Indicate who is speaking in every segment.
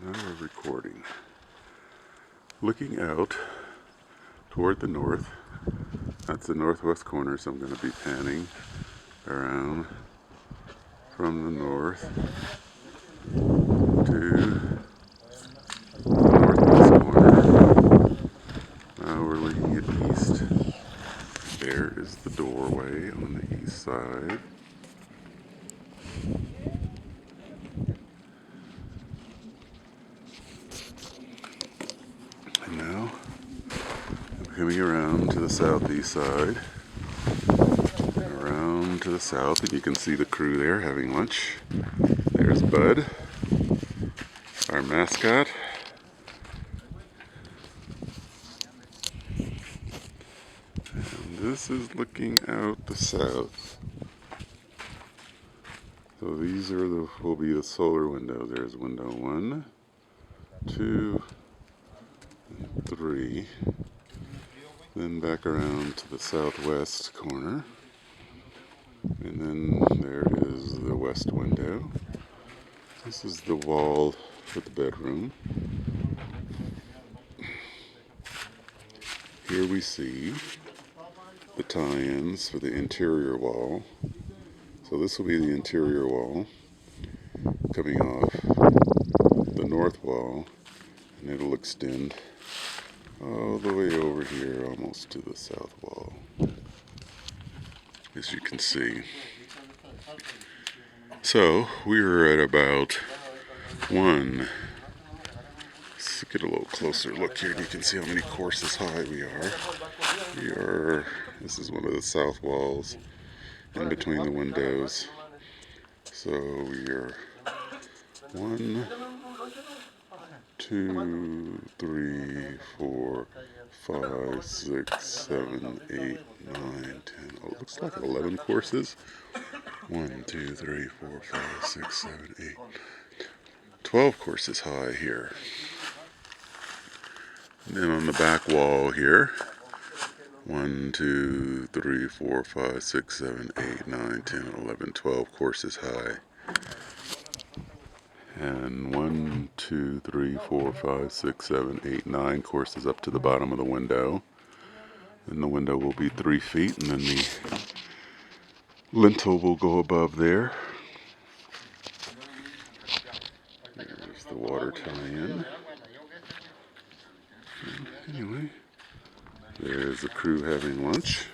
Speaker 1: Now we're recording. Looking out toward the north. That's the northwest corner, so I'm going to be panning around from the north to the northwest corner. Now we're looking at east. There is the doorway on the east side. And now I'm coming around to the southeast side. Around to the south, and you can see the crew there having lunch. There's Bud, our mascot. And this is looking out the south. So these are will be the solar windows. There's window 1, 2, 3. Then back around to the southwest corner. And then there is the west window. This is the wall for the bedroom. Here we see the tie-ins for the interior wall. So this will be the interior wall coming off the north wall, and it'll extend all the way over here almost to the south wall, as you can see. So we're at about let's get a little closer look here and you can see how many courses high we are. This is one of the south walls in between the windows. So we are 1, 2, 3, 4, 5, 6, 7, 8, 9, 10. Oh, it looks like 11 courses. 1, 2, 3, 4, 5, 6, 7, 8, 12 courses high here. And then on the back wall here, 1, 2, 3, 4, 5, 6, 7, 8, 9, 10, 11, 12 courses high. And 1, 2, 3, 4, 5, 6, 7, 8, 9 courses up to the bottom of the window. And the window will be 3 feet, and then the lintel will go above there. There's the water tie-in. Anyway, there's the crew having lunch.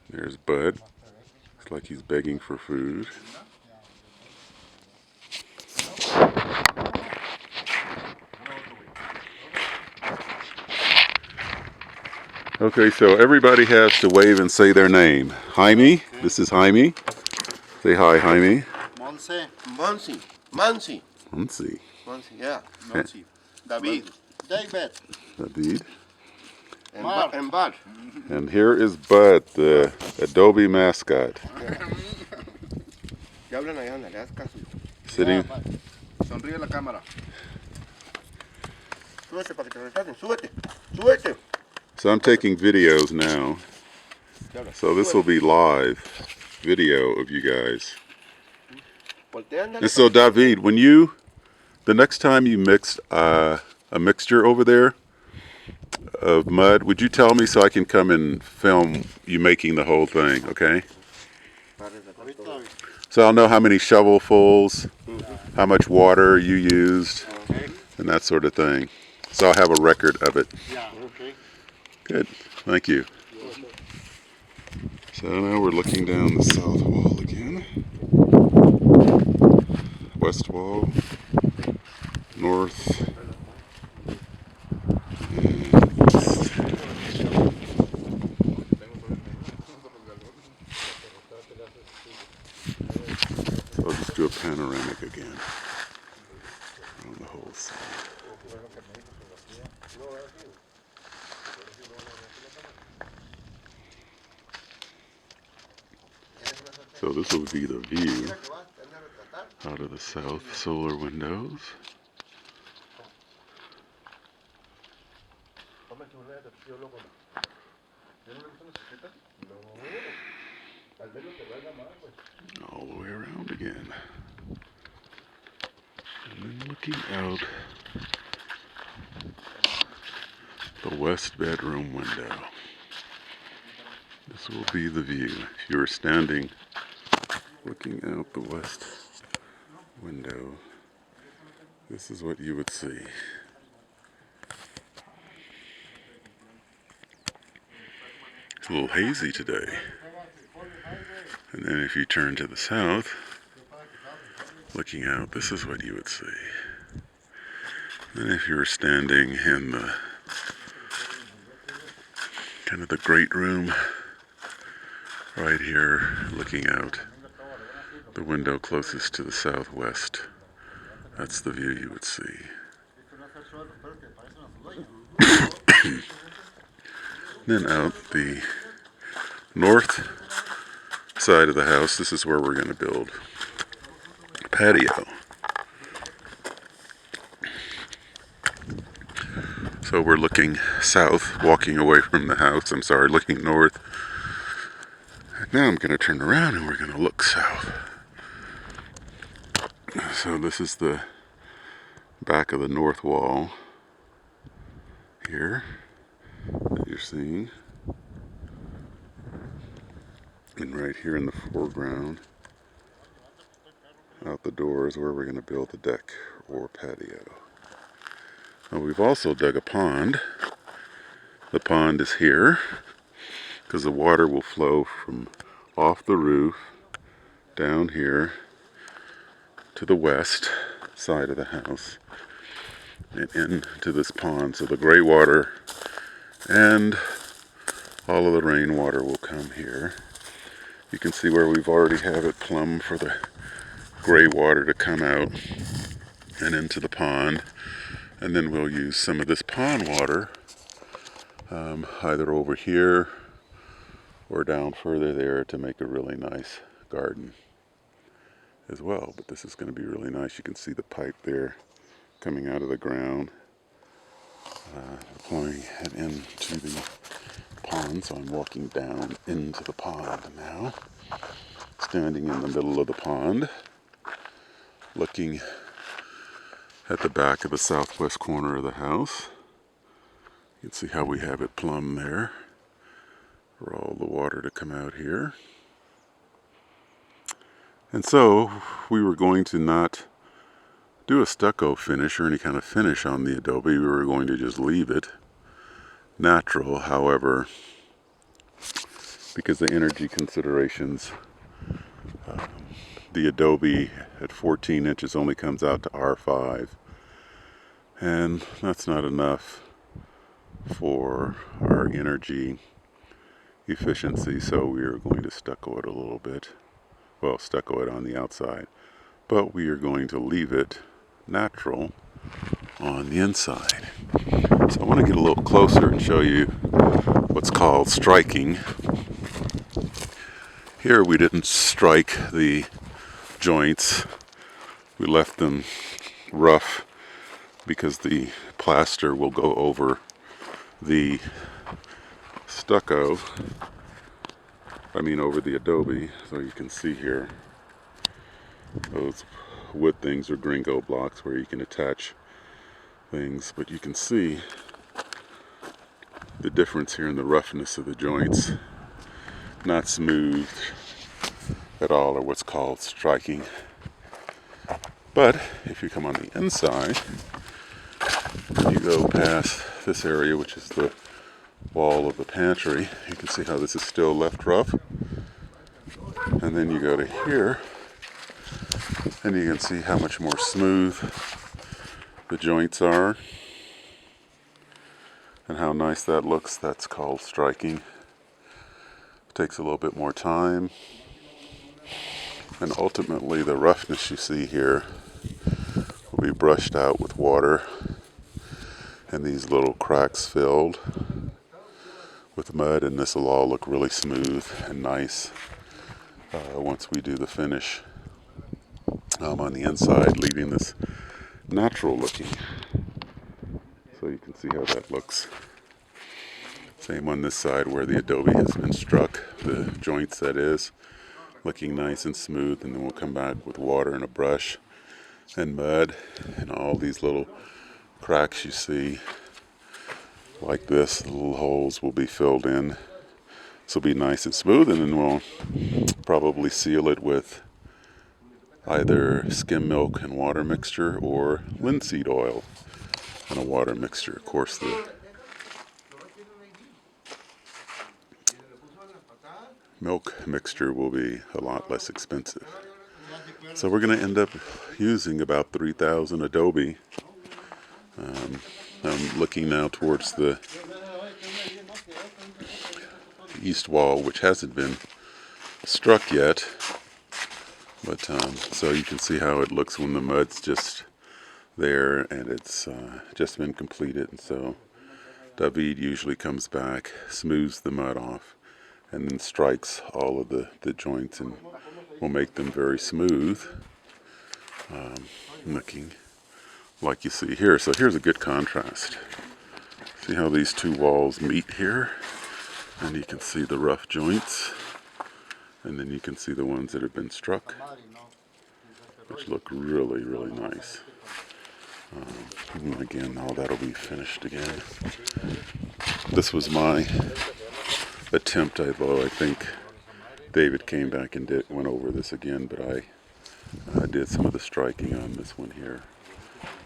Speaker 1: There's Bud. Looks like he's begging for food. Okay, so everybody has to wave and say their name. Jaime, this is Jaime. Say hi, Jaime.
Speaker 2: Monsi, yeah. Monsi. David.
Speaker 1: David.
Speaker 2: And Bud.
Speaker 1: And here is Bud, the Adobe mascot. Sitting.
Speaker 2: Sonríe la cámara. Súbete para que te retraten. Súbete.
Speaker 1: So I'm taking videos now. So this will be live video of you guys. And so David, when the next time you mix a mixture over there of mud, would you tell me so I can come and film you making the whole thing, okay? So I'll know how many shovelfuls, how much water you used, and that sort of thing. So I'll have a record of it. Good, thank you. So now we're looking down the south wall again. West wall, north, and east. So I'll just do a panoramic again on the whole side. So this will be the view out of the south solar windows. All the way around again. looking out the west bedroom window. This will be the view. If you were standing looking out the west window, this is what you would see. It's a little hazy today. And then if you turn to the south, looking out, this is what you would see. And if you were standing in the kind of the great room right here, looking out the window closest to the southwest, that's the view you would see. Then out the north side of the house, this is where we're going to build a patio. So we're looking south, walking away from the house. I'm sorry, looking north. And now I'm going to turn around and we're going to look south. So this is the back of the north wall here that you're seeing. And right here in the foreground, out the door, is where we're going to build the deck or patio. Now we've also dug a pond. The pond is here because the water will flow from off the roof down here to the west side of the house and into this pond. So the gray water and all of the rainwater will come here. You can see where we've already have it plumbed for the gray water to come out and into the pond. And then we'll use some of this pond water either over here or down further there to make a really nice garden as well. But this is going to be really nice. You can see the pipe there coming out of the ground, flowing it into the pond. So I'm walking down into the pond now, standing in the middle of the pond, looking at the back of the southwest corner of the house. You can see how we have it plumbed there for all the water to come out here. And so we were going to not do a stucco finish or any kind of finish on the Adobe. We were going to just leave it natural. However, because of energy considerations, the Adobe at 14 inches only comes out to R5. And that's not enough for our energy efficiency, so we are going to stucco it a little bit. Well, stucco it on the outside, but we are going to leave it natural on the inside. So I want to get a little closer and show you what's called striking. Here we didn't strike the joints. We left them rough because the plaster will go over the stucco, over the Adobe. So you can see here those wood things are gringo blocks where you can attach things, but you can see the difference here in the roughness of the joints. Not smooth at all, or what's called striking. But if you come on the inside, you go past this area, which is the wall of the pantry, you can see how this is still left rough. And then you go to here, and you can see how much more smooth the joints are, and how nice that looks. That's called striking. It takes a little bit more time, and ultimately the roughness you see here will be brushed out with water, and these little cracks filled with mud, and this will all look really smooth and nice once we do the finish on the inside, leaving this natural looking. So you can see how that looks. Same on this side where the Adobe has been struck, the joints that is, looking nice and smooth. And then we'll come back with water and a brush and mud, and all these little cracks you see like this, the little holes will be filled in. This will be nice and smooth, and then we'll probably seal it with either skim milk and water mixture or linseed oil and a water mixture. Of course, the milk mixture will be a lot less expensive. So we're going to end up using about 3,000 Adobe. I'm looking now towards the east wall, which hasn't been struck yet. But so you can see how it looks when the mud's just there and it's just been completed. And so David usually comes back, smooths the mud off, and then strikes all of the joints and will make them very smooth, looking like you see here. So here's a good contrast. See how these two walls meet here, and you can see the rough joints, and then you can see the ones that have been struck, which look really, really nice. And again, all that'll be finished again. This was my attempt, although I think David came back and went over this again, but I did some of the striking on this one here,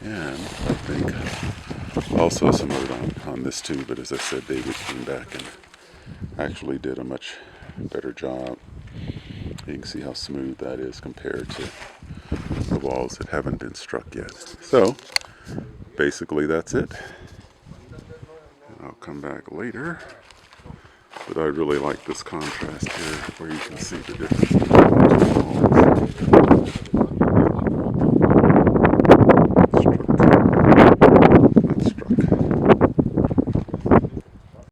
Speaker 1: and I think also some of it on this too. But as I said, David came back and actually did a much better job. You can see how smooth that is compared to the walls that haven't been struck yet. So basically that's it. And I'll come back later. But I really like this contrast here where you can see the difference between the two.